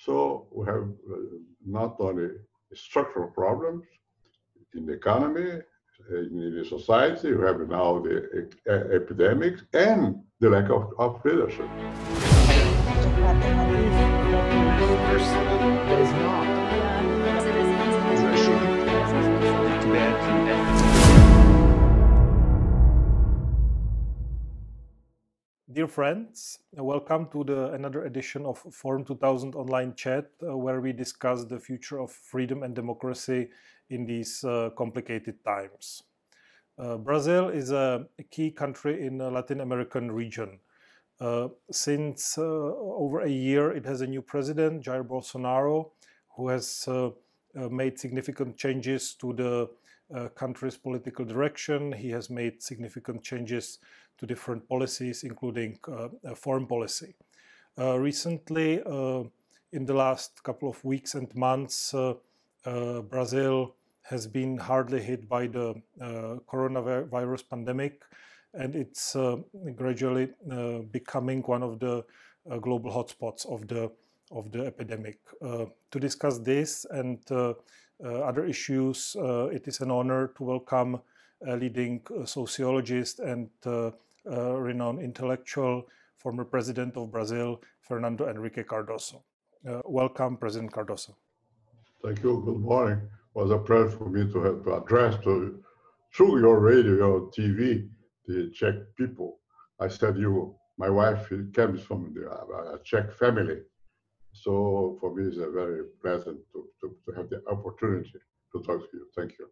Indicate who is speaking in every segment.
Speaker 1: So we have not only structural problems in the economy, in the society, we have now the epidemics and the lack of leadership.
Speaker 2: Dear friends, welcome to another edition of Forum 2000 online chat, where we discuss the future of freedom and democracy in these complicated times. Brazil is a key country in the Latin American region. Since over a year, it has a new president, Jair Bolsonaro, who has made significant changes to the country's political direction. He has made significant changes to different policies, including foreign policy. Recently, in the last couple of weeks and months, Brazil has been hardly hit by the coronavirus pandemic, and it's gradually becoming one of the global hotspots of the epidemic. To discuss this and other issues, it is an honor to welcome a leading sociologist and renowned intellectual, former president of Brazil, Fernando Henrique Cardoso. Welcome, President Cardoso.
Speaker 1: Thank you. Good morning. It was a pleasure for me to have to address through your radio, your TV, the Czech people. I said my wife comes from a Czech family. So for me, it's a very pleasant to have the opportunity to talk to you. Thank you.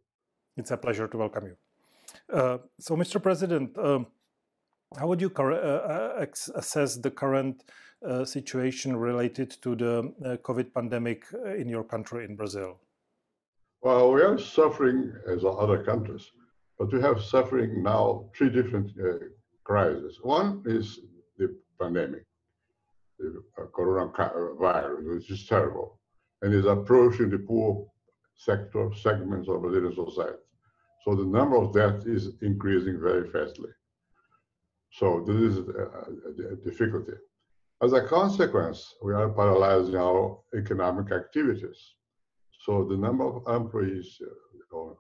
Speaker 2: It's a pleasure to welcome you. So, Mr. President, how would you assess the current situation related to the COVID pandemic in your country, in Brazil?
Speaker 1: Well, we are suffering as other countries, but we have suffering now three different crises. One is the pandemic, the coronavirus, which is terrible, and is approaching the poor segments of Brazilian society. So the number of deaths is increasing very fastly. So this is a difficulty. As a consequence, we are paralyzing our economic activities. So the number of employees who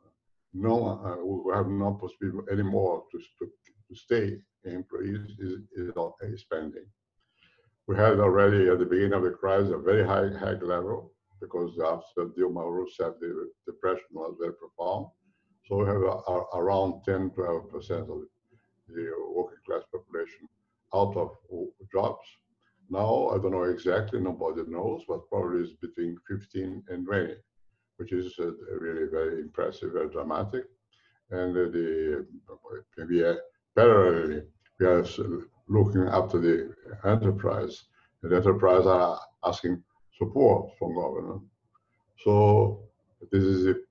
Speaker 1: have no possibility anymore to stay employees is not expanding. We had already at the beginning of the crisis a very high level because after Dilma Rousseff, the depression was very profound. So we have around 10–12% of the working class population out of jobs. Now, I don't know exactly, nobody knows, but probably it's between 15 and 20, which is really very impressive, very dramatic. And parallelly, we are looking after the enterprise. The enterprise are asking support from government. So this is the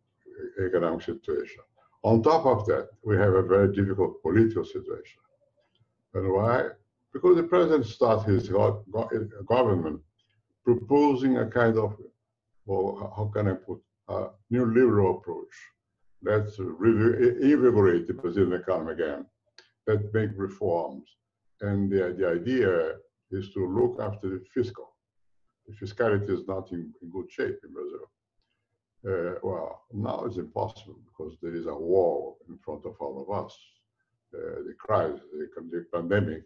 Speaker 1: economic situation. On top of that, we have a very difficult political situation. And why? Because the president started his government proposing a kind of, well, how can I put, a new liberal approach. Let's reinvigorate the Brazilian economy again. Let's make reforms. And the idea is to look after the fiscal. The fiscality is not in good shape in Brazil. Well, now it's impossible because there is a war in front of all of us. The crisis, the pandemic,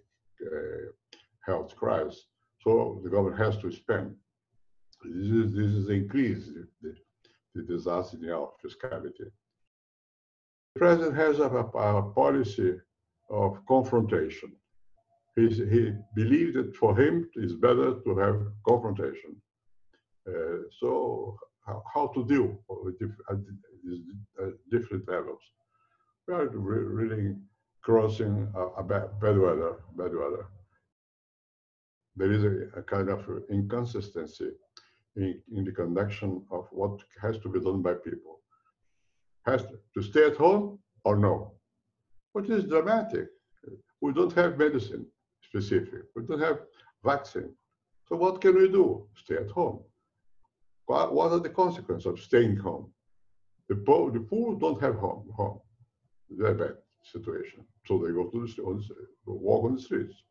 Speaker 1: health crisis. So the government has to spend. This is increase the disaster in our fiscality. The president has a policy of confrontation. He believes that for him it's better to have confrontation. So how to deal with different levels? We are really crossing a bad weather. There is a kind of inconsistency in the conduction of what has to be done by people. Has to stay at home or no? Which is dramatic. We don't have medicine specific. We don't have vaccine. So what can we do? Stay at home. What are the consequences of staying home? The poor don't have home. Very bad situation. So they go to walk on the streets.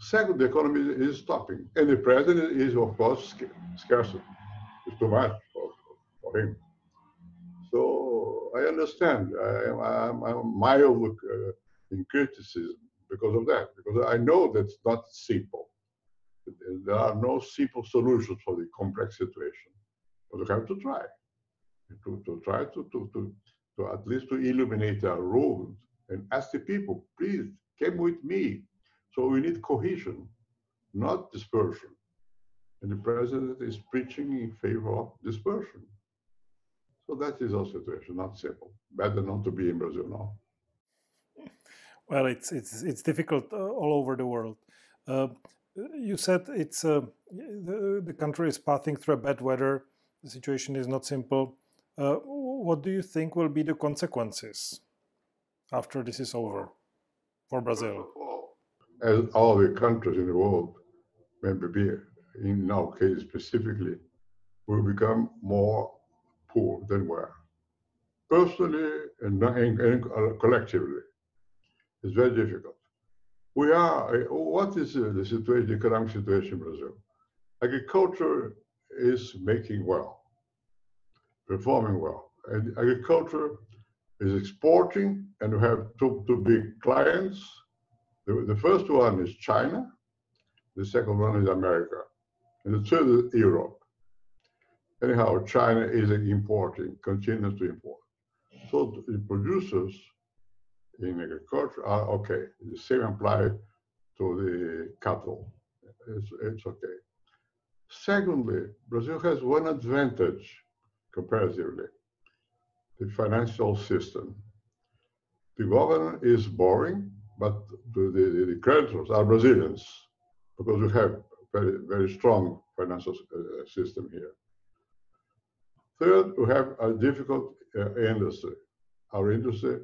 Speaker 1: Second, the economy is stopping, and the president is, of course, scarce. It's too much for him. So I understand. I'm mild in criticism because of that, because I know that's not simple. There are no simple solutions for the complex situation. But we have to try, to at least to illuminate our road and ask the people, please, come with me. So we need cohesion, not dispersion. And the president is preaching in favor of dispersion. So that is our situation, not simple. Better not to be in Brazil now.
Speaker 2: Well, it's difficult all over the world. You said it's the country is passing through a bad weather. The situation is not simple. What do you think will be the consequences after this is over for Brazil?
Speaker 1: As all the countries in the world, maybe in our case specifically, will become more poor than we are. Personally and collectively, it's very difficult. What is the situation, the economic situation in Brazil? Agriculture is making well, performing well. And agriculture is exporting, and we have two big clients. The first one is China, the second one is America, and the third is Europe. Anyhow, China is importing, continues to import. So the producers in agriculture are okay. The same applies to the cattle. It's okay. Secondly, Brazil has one advantage comparatively, the financial system. The government is borrowing, but the creditors are Brazilians because we have very, very strong financial system here. Third, we have a difficult industry. Our industry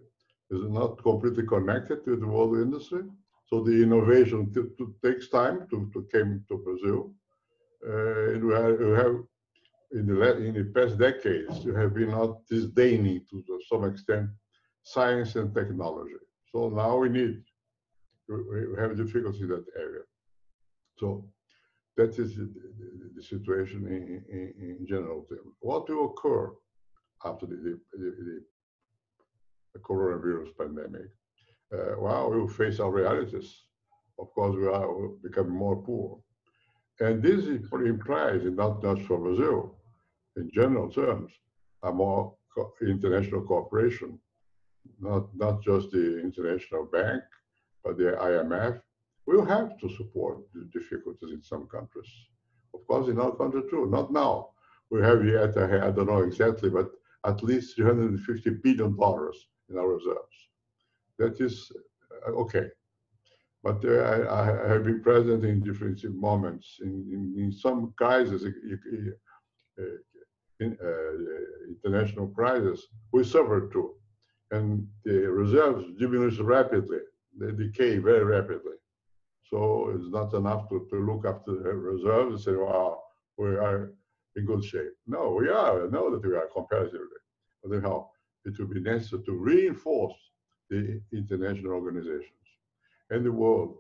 Speaker 1: is not completely connected to the world industry, so the innovation takes time to come to Brazil. And we have in the past decades, we have been not disdaining to some extent science and technology. So now we have difficulty in that area. So that is the situation in general terms. What will occur after the coronavirus pandemic? Well, we will face our realities. Of course, we are becoming more poor. And this implies, not just for Brazil, in general terms, a more international cooperation, not just the International Bank, but the IMF. Will have to support the difficulties in some countries. Of course, in our country too, not now. We have yet, I don't know exactly, but at least $350 billion in our reserves. That is okay. But I have been present in different moments. In some crises, international crisis, we suffer too. And the reserves diminish rapidly. They decay very rapidly. So it's not enough to look after the reserves and say, wow, we are in good shape. No, we are. I know that we are comparatively. But anyhow, it will be necessary to reinforce the international organizations. And the world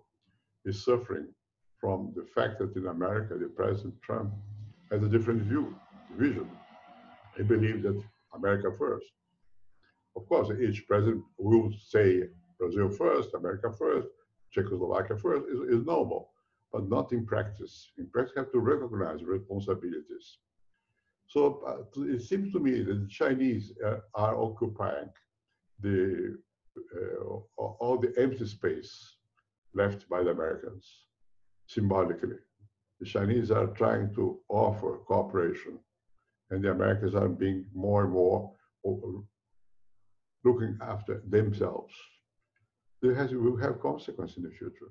Speaker 1: is suffering from the fact that in America, the President Trump has a different vision. He believes that America first. Of course, each president will say Brazil first, America first, Czechoslovakia first is normal, but not in practice. In practice, you have to recognize responsibilities. So it seems to me that the Chinese are occupying all the empty space left by the Americans, symbolically. The Chinese are trying to offer cooperation, and the Americans are being more and more looking after themselves. Will have consequences in the future.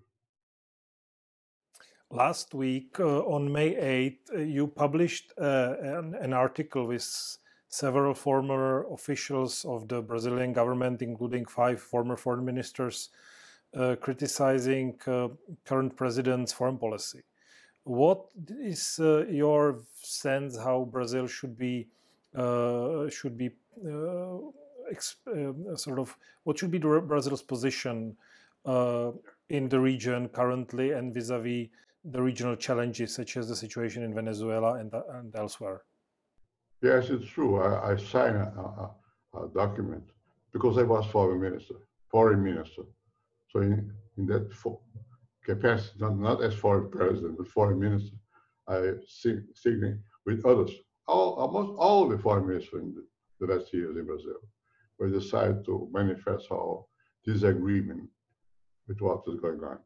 Speaker 2: Last week, on May 8th, you published an article with several former officials of the Brazilian government, including 5 former foreign ministers, criticizing current president's foreign policy. What is your sense how Brazil should be sort of, what should be Brazil's position in the region currently and vis-a-vis the regional challenges, such as the situation in Venezuela and elsewhere?
Speaker 1: Yes, it's true. I signed a document because I was foreign minister. So in that capacity, not as foreign president, but foreign minister, I signed with others, almost all the foreign ministers in the last years in Brazil, we decided to manifest our disagreement with what is going on.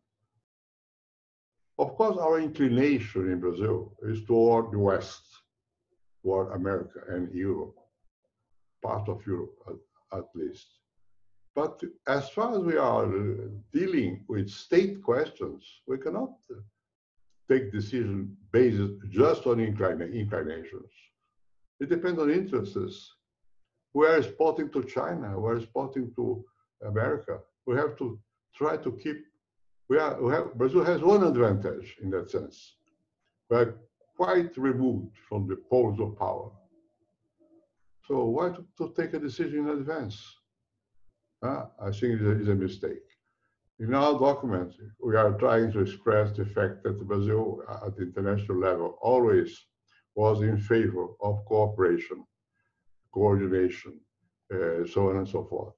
Speaker 1: Of course, our inclination in Brazil is toward the West, toward America and Europe, part of Europe at least. But as far as we are dealing with state questions, we cannot take decisions based just on inclinations. It depends on interests. We are exporting to China, we are exporting to America. We have to try to keep, Brazil has one advantage in that sense. We are quite removed from the poles of power. So why to take a decision in advance? I think it is a mistake. In our document, we are trying to express the fact that Brazil, at the international level, always was in favor of cooperation, coordination, so on and so forth,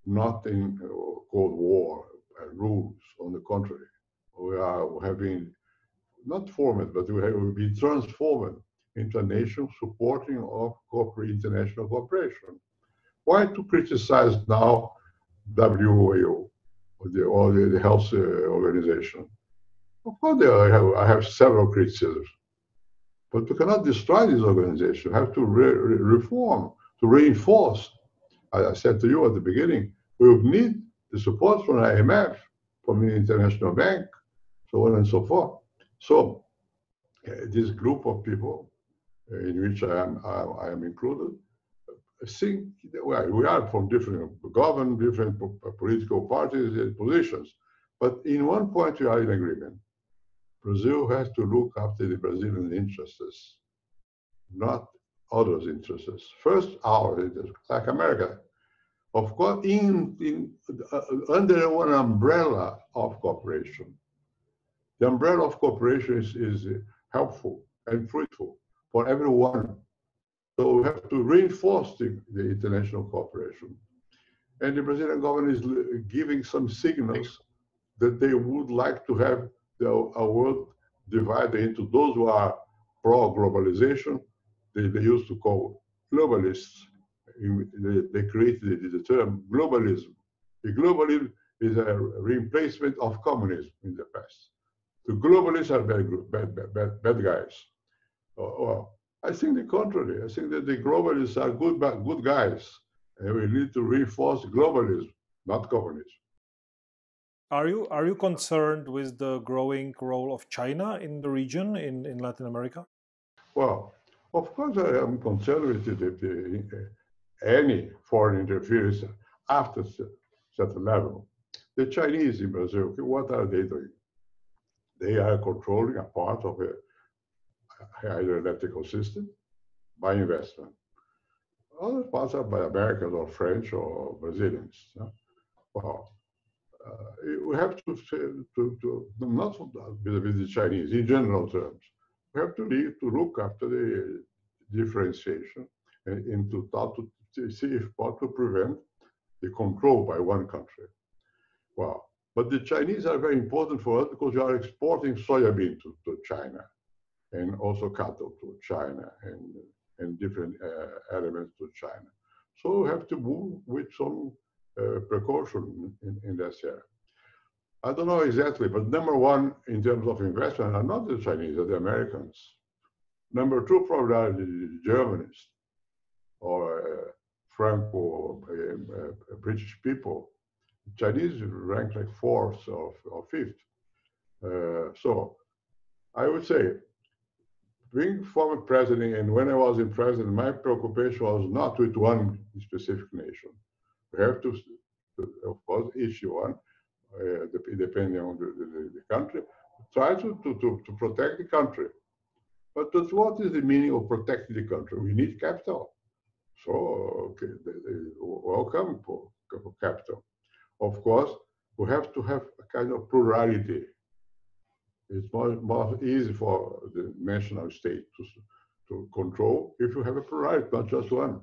Speaker 1: not in Cold War rules. On the contrary, we have been not formed, but we have been transformed into a nation supporting of international cooperation. Why to criticize now WHO? Or the health organization. Of course, I have several criticisms, but we cannot destroy this organization. We have to reform, to reinforce. As I said to you at the beginning, we will need the support from IMF, from the International Bank, so on and so forth. So this group of people, in which I am included, think we are from different government, different political parties and positions, but in one point we are in agreement. Brazil has to look after the Brazilian interests, not others' interests. First, our interests, like America. Of course, under one umbrella of cooperation. The umbrella of cooperation is helpful and fruitful for everyone. So we have to reinforce the international cooperation. And the Brazilian government is giving some signals that they would like to have a world divided into those who are pro-globalization. They used to call globalists. They created the term globalism. The globalism is a replacement of communism in the past. The globalists are bad guys. Well, I think the contrary. I think that the globalists are good guys, and we need to reinforce globalism, not communism.
Speaker 2: Are you concerned with the growing role of China in the region, in Latin America?
Speaker 1: Well, of course, I am concerned with any foreign interference after such a level. The Chinese in Brazil, what are they doing? They are controlling a part of a hydroelectric system by investment. Other parts are by Americans or French or Brazilians. Well, we have to not with the Chinese in general terms. We have to look after the differentiation and to see if possible to prevent the control by one country. Well, but the Chinese are very important for us because we are exporting soybean to China and also cattle to China and different elements to China. So we have to move with some precaution in that area. I don't know exactly, but number one in terms of investment are not the Chinese, are the Americans. Number two probably are the Germans or Franco British people. Chinese rank like fourth or fifth. So I would say, being former president, and when I was in president, my preoccupation was not with one specific nation. We have to of course, issue one, depending on the country, try to protect the country. But what is the meaning of protecting the country? We need capital. So, okay, welcome for capital. Of course, We have to have a kind of plurality. It's more easy for the national state to control if you have a plurality, not just one.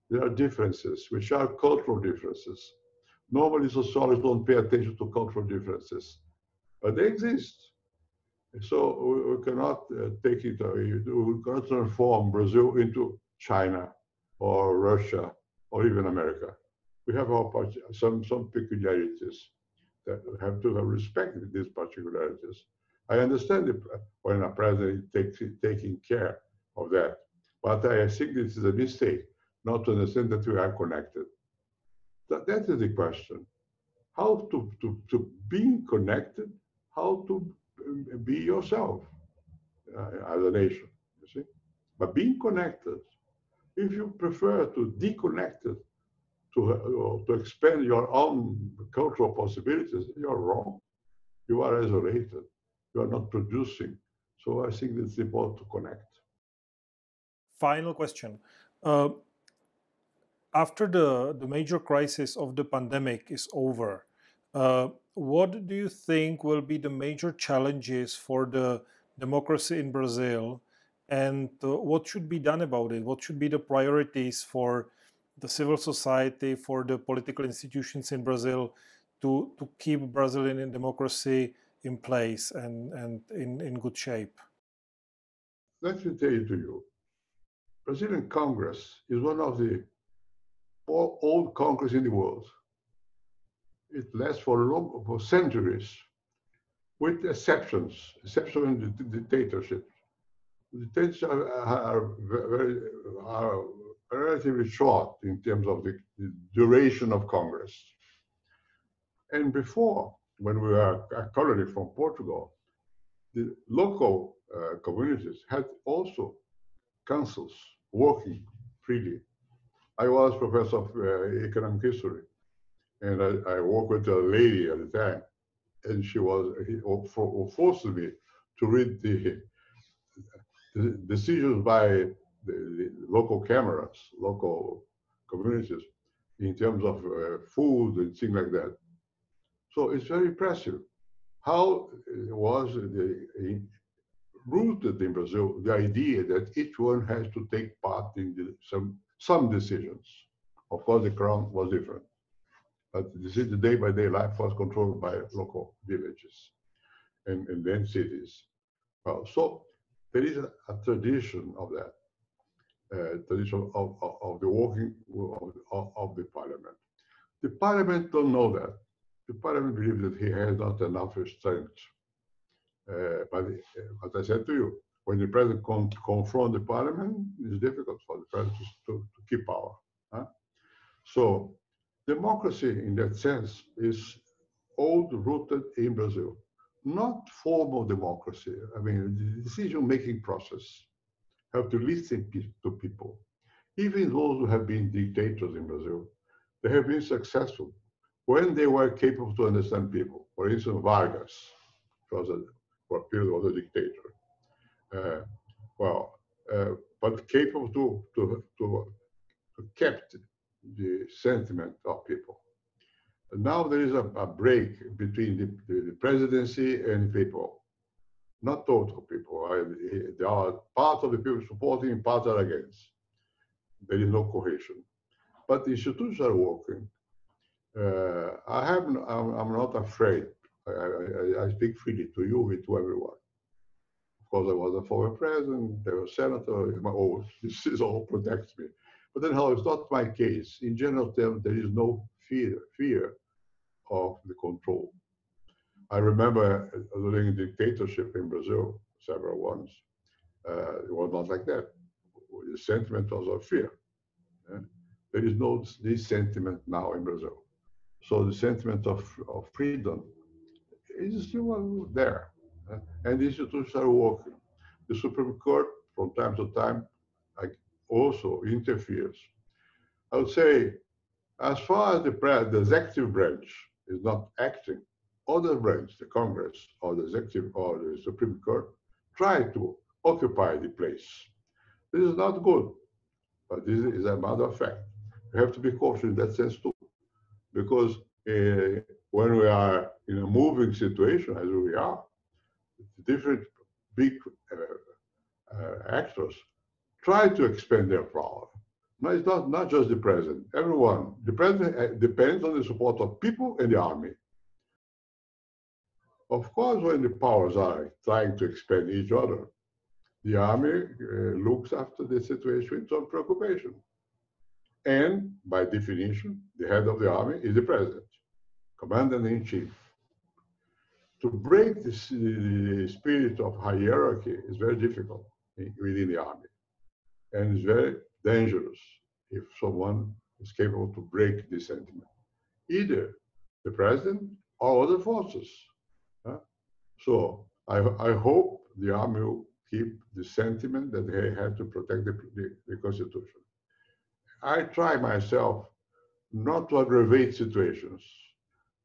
Speaker 1: There are differences, which are cultural differences. Normally, sociologists don't pay attention to cultural differences, but they exist. So we cannot take it, we cannot transform Brazil into China or Russia or even America. We have some peculiarities that have to have respect with these particularities. I understand when a president is taking care of that, but I think this is a mistake not to understand that we are connected. That is the question. How to being connected, how to be yourself as a nation, you see? But being connected, if you prefer to deconnect it, to expand your own cultural possibilities, you're wrong. You are isolated. You are not producing. So I think it's important to connect.
Speaker 2: Final question. After the major crisis of the pandemic is over, what do you think will be the major challenges for the democracy in Brazil, and what should be done about it? What should be the priorities for the civil society, for the political institutions in Brazil to keep Brazilian democracy in place and in good shape?
Speaker 1: Let me tell you to you, Brazilian Congress is one of the old Congress in the world. It lasts for centuries, with exceptions in the dictatorship. The dictatorships are relatively short in terms of the duration of Congress. And before, when we were a colony from Portugal, the local communities had also councils working freely. I was professor of economic history, and I worked with a lady at the time, and she forced me to read the decisions by the local cameras, local communities, in terms of food and things like that. So it's very impressive how it was rooted in Brazil the idea that each one has to take part in some decisions. Of course, the crown was different, but the day-by-day life was controlled by local villages and then cities. Well, so there is a tradition of that, tradition of the working of the parliament. The parliament don't know that. The parliament believes that he has not enough strength. But as I said to you, when the president confronts the parliament, it's difficult for the president to keep power. Huh? So democracy, in that sense, is old-rooted in Brazil. Not formal democracy. I mean, the decision-making process have to listen to people. Even those who have been dictators in Brazil, they have been successful when they were capable to understand people. For instance, Vargas was for a period was a dictator. But capable to kept the sentiment of people. Now there is a break between the presidency and people. Not total people. There are part of the people supporting and part are against. There is no cohesion. But the institutions are working. I'm not afraid. I speak freely to you and to everyone. Of course, I was a former president, I was a senator, this all protects me. But then, how it's not my case. In general terms, there is no fear of the control. I remember during the dictatorship in Brazil, several ones, it was not like that. The sentiment was of fear. There is no this sentiment now in Brazil. So the sentiment of freedom is still there. And the institutions are working. The Supreme Court, from time to time, also interferes. I would say, as far as the executive branch is not acting, other branch, the Congress or the executive or the Supreme Court, try to occupy the place. This is not good, but this is a matter of fact. You have to be cautious in that sense too, because when we are in a moving situation, as we are, different big actors try to expand their power. No, it's not just the president, everyone. The president depends on the support of people and the army. Of course, when the powers are trying to expand each other, the army looks after the situation with some preoccupation. And by definition, the head of the army is the president, commander-in-chief. To break the spirit of hierarchy is very difficult within the army. And it's very dangerous if someone is capable to break this sentiment. Either the president or other forces. So I hope the army will keep the sentiment that they have to protect the Constitution. I try myself not to aggravate situations,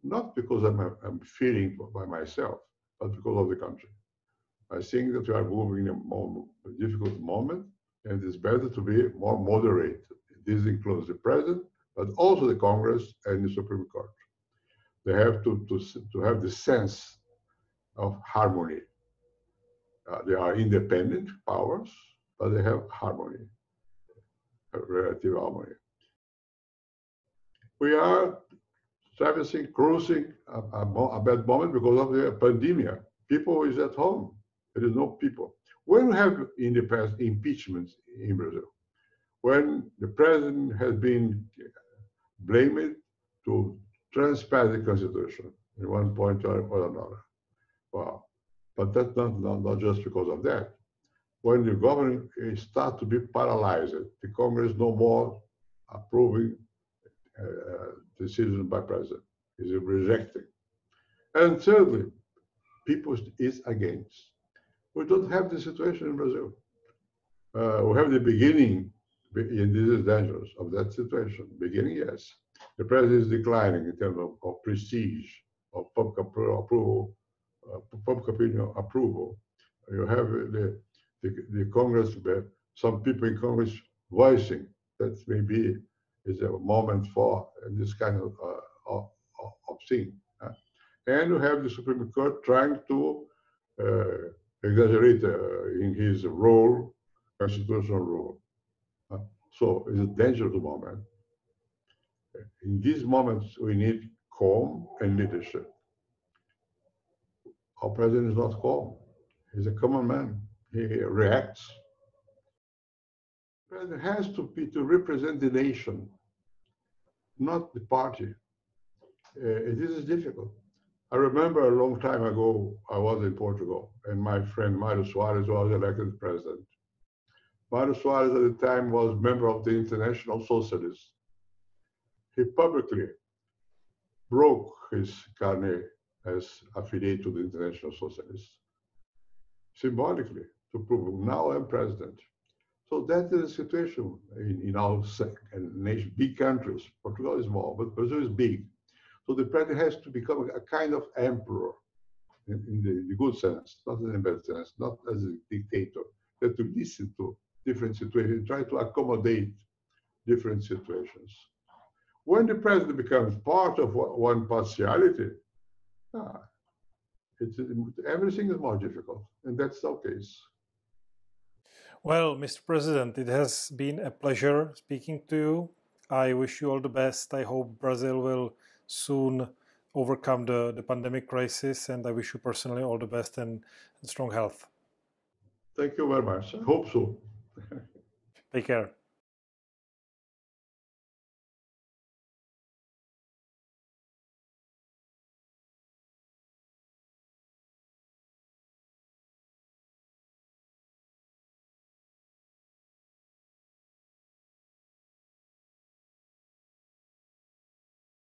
Speaker 1: not because I'm feeling by myself, but because of the country. I think that we are moving in a difficult moment, and it's better to be more moderate. This includes the president, but also the Congress and the Supreme Court. They have to have the sense of harmony. They are independent powers, but they have harmony, relative harmony. We are cruising a bad moment because of the pandemic. People is at home. There is no people. When we have in the past impeachments in Brazil, when the president has been blamed to transpass the Constitution in one point or another. Wow. But that's not just because of that. When the government starts to be paralyzed, the Congress no more approving decisions by president, is rejecting. And thirdly, people is against. We don't have the situation in Brazil. We have the beginning, and this is dangerous, of that situation. Beginning, yes. The president is declining in terms of prestige, of public approval, public opinion approval. You have the Congress, some people in Congress voicing that maybe is a moment for this kind of thing. And you have the Supreme Court trying to exaggerate in his role, constitutional role. So it's a dangerous moment. In these moments, we need calm and leadership. Our president is not calm. He's a common man. He reacts. The president has to represent the nation, not the party. This is difficult. I remember a long time ago, I was in Portugal, and my friend Mário Soares was elected president. Mário Soares at the time was member of the International Socialists. He publicly broke his carnet as affiliate to the International Socialists, symbolically, to prove, now I'm president. So that is the situation in our nation, big countries. Portugal is small, but Brazil is big. So the president has to become a kind of emperor in the good sense, not in the bad sense, not as a dictator, but to listen to different situations, try to accommodate different situations. When the president becomes part of one partiality, everything is more difficult, and that's our case.
Speaker 2: Well, Mr. President, it has been a pleasure speaking to you. I wish you all the best. I hope Brazil will soon overcome the pandemic crisis, and I wish you personally all the best and strong health.
Speaker 1: Thank you very much. I hope so.
Speaker 2: Take care.